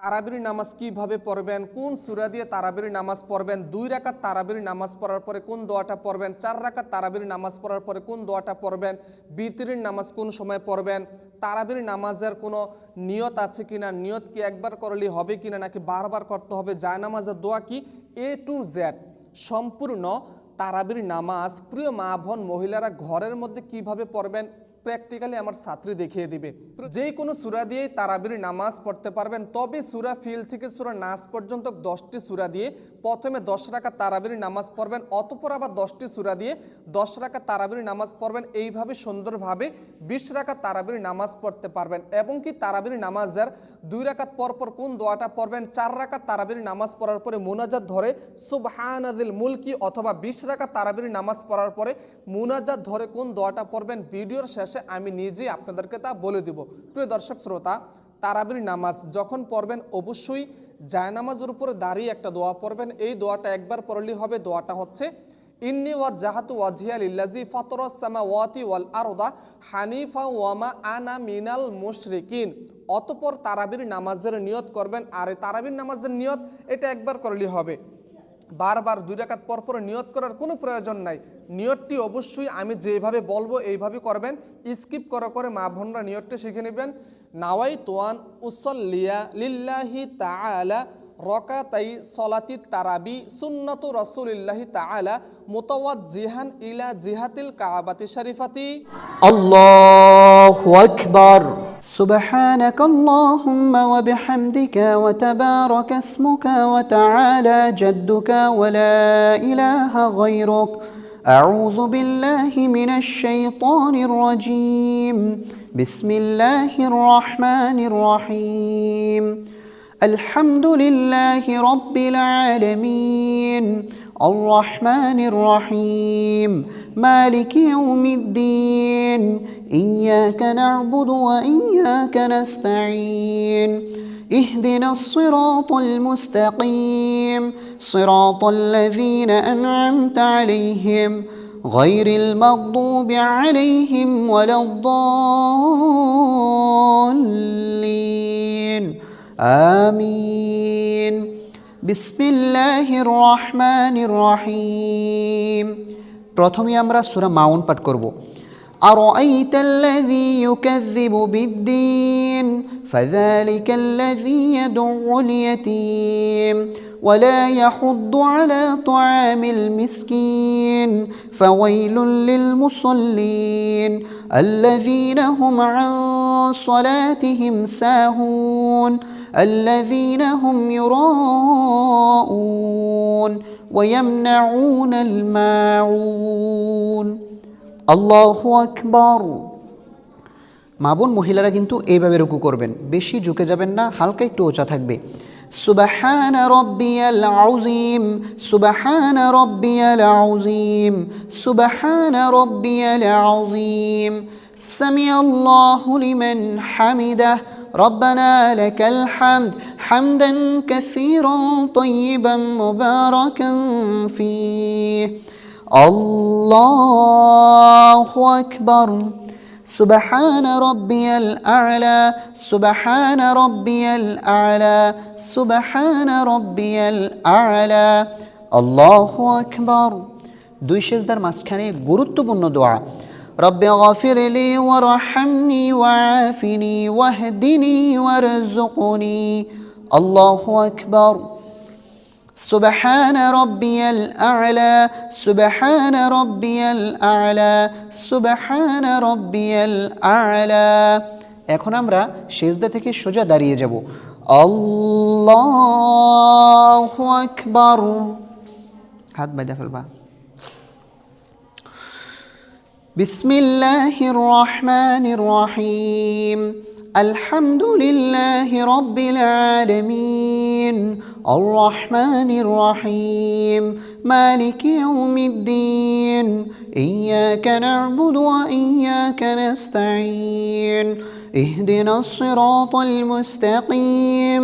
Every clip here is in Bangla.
তারাবির নামাজ কিভাবে পড়বেন, কোন সূরা দিয়ে তারাবির নামাজ পড়বেন, 2 রাকাত তারাবির নামাজ পড়ার পরে কোন দোয়াটা পড়বেন, 4 রাকাত তারাবির নামাজ পড়ার পরে কোন দোয়াটা পড়বেন, বিতরের নামাজ কোন সময় পড়বেন, তারাবির নামাজের কোনো নিয়ত আছে কিনা, নিয়ত কি একবার করলেই হবে কিনা নাকি বারবার করতে হবে, জায়নামাজের দোয়া কি, A to Z সম্পূর্ণ তারাবির নামাজ প্রিয় মা বোন মহিলারা ঘরের মধ্যে কিভাবে পড়বেন প্র্যাকটিক্যালি আমার ছাত্রী দেখিয়ে দিবে। যে কোনো সূরা দিয়েই তারাবির নামাজ পড়তে পারবেন, তবে সূরা ফিল থেকে সূরা নাস পর্যন্ত 10টি সূরা দিয়ে প্রথমে 10 রাকাত তারাবির নামাজ পড়বেন, অতঃপর আবার 10টি সূরা দিয়ে 10 রাকাত তারাবির নামাজ পড়বেন। এইভাবে সুন্দরভাবে 20 রাকাত তারাবির নামাজ পড়তে পারবেন। এবং কি তারাবির নামাজের 2 রাকাত পরপর কোন দোয়াটা পড়বেন, 4 রাকাত তারাবির নামাজ পড়ার পরে মুনাজাত ধরে সুবহানাজিল মুলকি, অথবা 20 রাকাত তারাবির নামাজ পড়ার পরে মুনাজাত ধরে কোন দোয়াটা পড়বেন ভিডিওর শেষে আমি নিজেই আপনাদেরকে তা বলে দিব। প্রিয় দর্শক শ্রোতা, তারাবির নামাজ যখন পড়বেন অবশ্যই জায়নামাজের উপরে দাঁড়িয়ে একটা দোয়া পড়বেন। এই দোয়াটা একবার পড়লেই হবে। দোয়াটা হচ্ছে ইন্নী ওয়াজ্জাহাতু ওয়াজহিয়া লিল্লাযী ফাতারাস সামাওয়াতি ওয়াল আরদা হানিফা ওয়া মা আনা মিনাল মুশরিকিন। অতঃপর তারাবির নামাজের নিয়ত করবেন। আর এই তারাবির নামাজের নিয়ত এটা একবার করলেই হবে, বারবার 2 রাকাত পরপর নিয়ত করার কোনো প্রয়োজন নাই। নিয়তটি অবশ্যই আমি যেভাবে বলবো এইভাবে করবেন, স্কিপ করে মা বোনরা নিয়তটি শিখে নেবেন। নাওয়াইতু আন উসাল্লিয়া লিল্লাহি তাআলা রকাতাই সলাতি তারাবি সুন্নাতু রাসূলিল্লাহি তাআলা মুতাওয়াজ্জিহান ইলা জিহাতিল কাবাতি শরীফাতি। আল্লাহু আকবার। سبحانك اللهم وبحمدك وتبارك اسمك وتعالى جدك ولا إله غيرك أعوذ بالله من الشيطان الرجيم بسم الله الرحمن الرحيم الحمد لله رب العالمين الرحمن الرحيم مالك يوم الدين إياك نعبد وإياك نستعين اهدنا الصراط المستقيم صراط الذين أنعمت عليهم غير المغضوب عليهم ولا الضالين آمين بسم الله الرحمن الرحيم প্রথমে আমরা সূরা মাউন পাঠ করব। أرأيت الذي يكذب بالدين فذلك الذي يدع اليتيم ولا يحض على طعام المسكين فويل للمصلين الذين هم عن صلاتهم ساهون الذين هم يراءون ويمنعون الماعون আল্লাহু আকবার। মা বোন মহিলারা কিন্তু এইভাবে রুকু করবেন, বেশি ঝুঁকে যাবেন না, হালকা একটু উঁচা থাকবে। সুবহানা রাব্বিয়াল আযীম সুবহানা রাব্বিয়াল আযীম সুবহানা রাব্বিয়াল আযীম সামিআল্লাহু লিমান হামিদাহ ربنا لك الحمد حمدا كثيرا طيبا مباركا فيه الله أكبر سبحان ربي الأعلى سبحان ربي الأعلى سبحان ربي الأعلى الله أكبر। দুই সেজদার মাঝখানে গুরুত্বপূর্ণ দোয়া رب اغفر لي وارحمني وعافني واهدني وارزقني الله أكبر سبحان ربي الأعلى سبحان ربي الأعلى سبحان ربي الأعلى। এখন আমরা সিজদা থেকে সোজা দাঁড়িয়ে যাব। আল্লাহু আকবার। হাত বাইদা ফেলবা। বিসমিল্লাহির রহমানির রহিম الحمد لله رب العالمين الرحمن الرحيم مالك يوم الدين إياك نعبد وإياك نستعين اهدنا الصراط المستقيم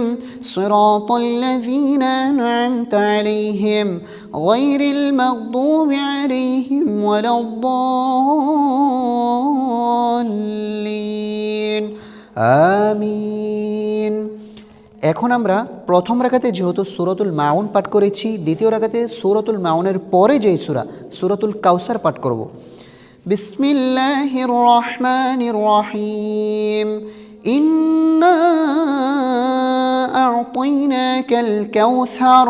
صراط الذين أنعمت عليهم غير المغضوب عليهم ولا الضالين آمين। এখন আমরা প্রথম রাকাতে যেহেতু সূরাতুল মাউন পাঠ করেছি, দ্বিতীয় রাকাতে সূরাতুল মাউনের পরে যেই সূরা সূরাতুল কাউসার পাঠ করব। বিসমিল্লাহির রহমানির রহিম। ইন্না আ'তাইনাকাল কাউসার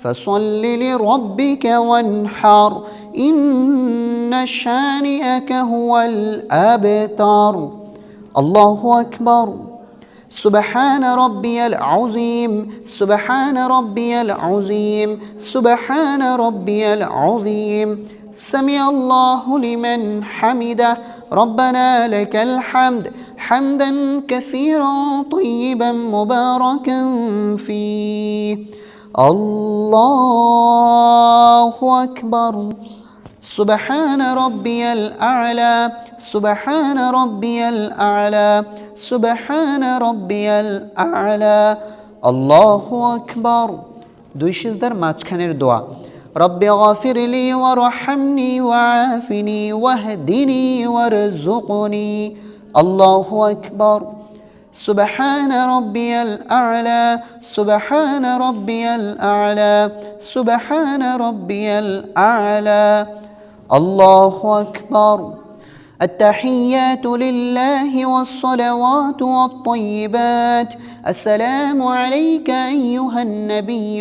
ফাসাল্লি লিরাব্বিকা ওয়ানহার ইন্না শানিআকা হুয়াল আবতার। আল্লাহু আকবার। سبحان ربي العظيم سبحان ربي العظيم سبحان ربي العظيم سمع الله لمن حمده ربنا لك الحمد حمدا كثيرا طيبا مباركا فيه الله أكبر سبحان ربي الأعلى سبحان ربي الأعلى سبحان ربي الأعلى الله أكبر। দুই সিজদার মাঝখানের দোয়া রব্বি গফিরলি ওয়ারহামনি ওয়াআফিনি ওয়াহদিনি ওয়ারযুকনি। আল্লাহু আকবার। سبحان ربي الأعلى سبحان ربي الأعلى سبحان ربي الأعلى الله أكبر। التحيات لله والصلوات والطيبات السلام عليك أيها النبي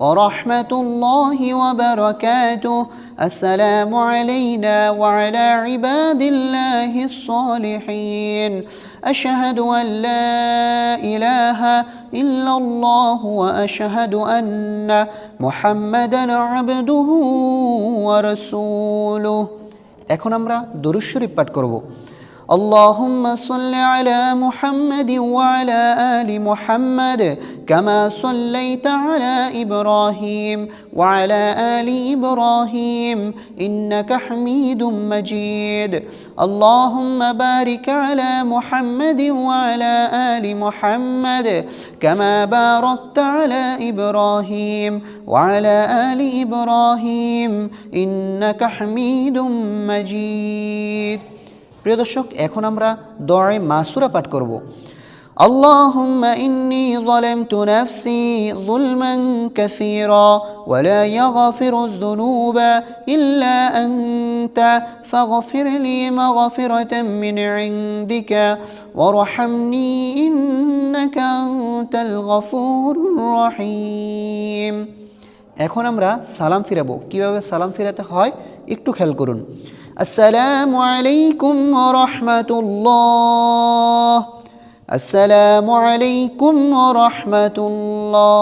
ورحمة الله وبركاته السلام علينا وعلى عباد الله الصالحين أشهد أن لا إله إلا الله وأشهد أن محمدا عبده ورسوله। এখন আমরা দুরূদ শরীফ পাঠ করব। اللهم صل على محمد وعلى آل محمد كما صليت على إبراهيم وعلى آل إبراهيم إنك حميد مجيد اللهم بارك على محمد وعلى آل محمد كما باركت على إبراهيم وعلى آل إبراهيم إنك حميد مجيد। প্রিয় দর্শক, এখন আমরা দোয়ায়ে মাসুরা পাঠ করব। اللهم إني ظلمت نفسي ظلما كثيرا ولا يغفر الذنوب إلا أنت فاغفر لي مغفرة من عندك وارحمني إنك أنت الغفور الرحيم। এখন আমরা সালাম ফিরাবো। কিভাবে সালাম ফিরাতে হয় একটু খেয়াল করুন। আসসালামু আলাইকুম ওয়া রাহমাতুল্লাহ আসসালামু আলাইকুম ওয়া রাহমাতুল্লাহ।